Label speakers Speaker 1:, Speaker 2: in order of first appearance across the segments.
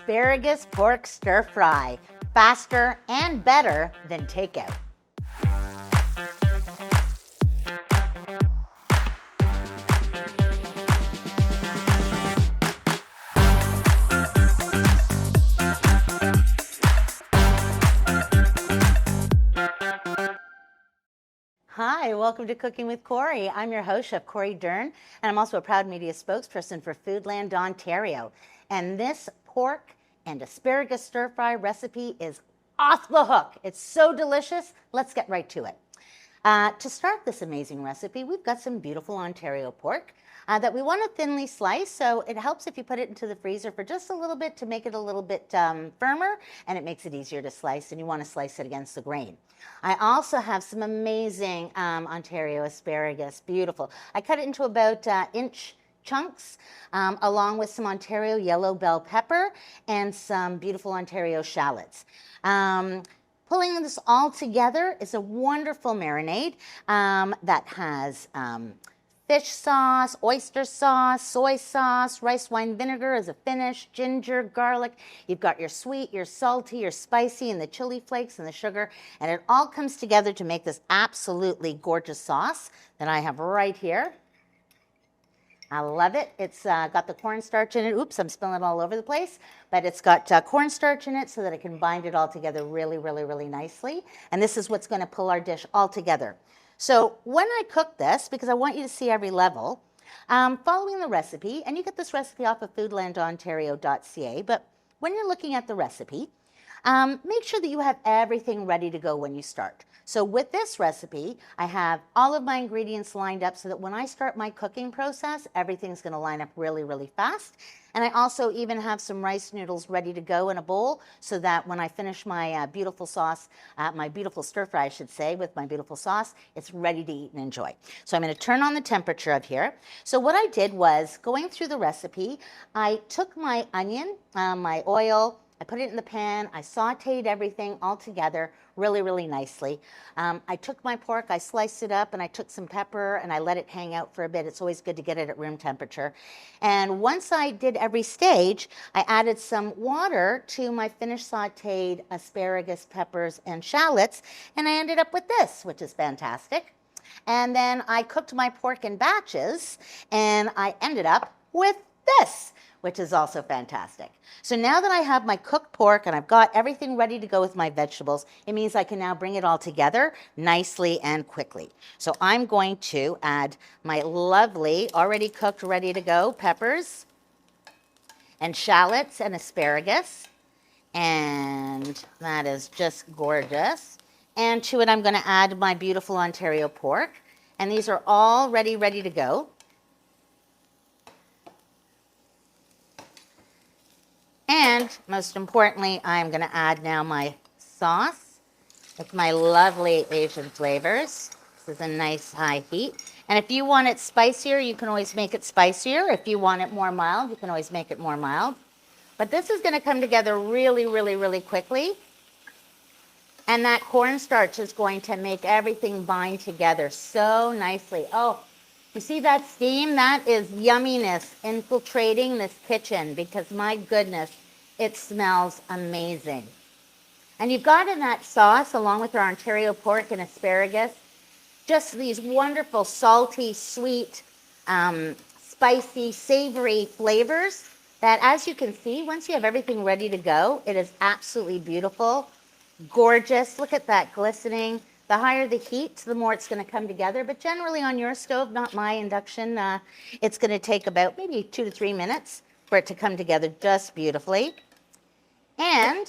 Speaker 1: asparagus pork stir fry. Faster and better than takeout. Hi, welcome to Cooking with Cori. I'm your host, Chef Cori Doern, and I'm also a proud media spokesperson for Foodland Ontario. And this pork and asparagus stir-fry recipe is off the hook. It's so delicious. Let's get right to it. To start this amazing recipe, we've got some beautiful Ontario pork that we want to thinly slice, so it helps if you put it into the freezer for just a little bit to make it a little bit firmer, and it makes it easier to slice, and you want to slice it against the grain. I also have some amazing Ontario asparagus, beautiful. I cut it into about inch chunks, along with some Ontario yellow bell pepper and some beautiful Ontario shallots. Pulling this all together is a wonderful marinade that has fish sauce, oyster sauce, soy sauce, rice wine vinegar as a finish, ginger, garlic. You've got your sweet, your salty, your spicy, and the chili flakes and the sugar. And it all comes together to make this absolutely gorgeous sauce that I have right here. I love it. It's got the cornstarch in it. Oops, I'm spilling it all over the place. But it's got cornstarch in it so that I can bind it all together really, really, really nicely. And this is what's going to pull our dish all together. So when I cook this, because I want you to see every level, following the recipe, and you get this recipe off of foodlandontario.ca, but when you're looking at the recipe, make sure that you have everything ready to go when you start. So with this recipe, I have all of my ingredients lined up so that when I start my cooking process, everything's going to line up really, really fast. And I also even have some rice noodles ready to go in a bowl so that when I finish my beautiful sauce, my beautiful stir fry, I should say, with my beautiful sauce, it's ready to eat and enjoy. So I'm going to turn on the temperature of here. So what I did was, going through the recipe, I took my onion, my oil, I put it in the pan, I sauteed everything all together really, really nicely. I took my pork, I sliced it up, and I took some pepper, and I let it hang out for a bit. It's always good to get it at room temperature. And once I did every stage, I added some water to my finished sauteed asparagus, peppers, and shallots, and I ended up with this, which is fantastic. And then I cooked my pork in batches, and I ended up with this, which is also fantastic. So now that I have my cooked pork and I've got everything ready to go with my vegetables, it means I can now bring it all together nicely and quickly. So I'm going to add my lovely, already cooked, ready to go peppers and shallots and asparagus. And that is just gorgeous. And to it, I'm going to add my beautiful Ontario pork. And these are all ready to go. And most importantly, I'm going to add now my sauce with my lovely Asian flavors. This is a nice high heat. And if you want it spicier, you can always make it spicier. If you want it more mild, you can always make it more mild. But this is going to come together really, really, really quickly. And that cornstarch is going to make everything bind together so nicely. Oh, you see that steam? That is yumminess infiltrating this kitchen because, my goodness, it smells amazing. And you've got in that sauce, along with our Ontario pork and asparagus, just these wonderful salty, sweet, spicy, savory flavors that, as you can see, once you have everything ready to go, it is absolutely beautiful, gorgeous. Look at that glistening. The higher the heat, the more it's going to come together. But generally on your stove, not my induction, it's going to take about maybe 2 to 3 minutes for it to come together just beautifully. And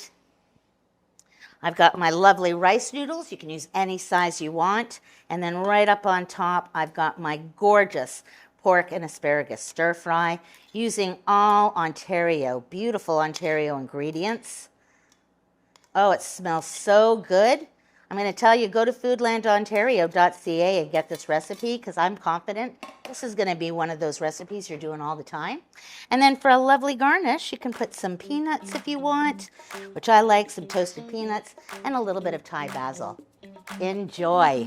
Speaker 1: I've got my lovely rice noodles. You can use any size you want. And then right up on top, I've got my gorgeous pork and asparagus stir fry using all Ontario, beautiful Ontario ingredients. Oh, it smells so good. I'm going to tell you, go to foodlandontario.ca and get this recipe because I'm confident this is going to be one of those recipes you're doing all the time. And then for a lovely garnish, you can put some peanuts if you want, which I like, some toasted peanuts, and a little bit of Thai basil. Enjoy.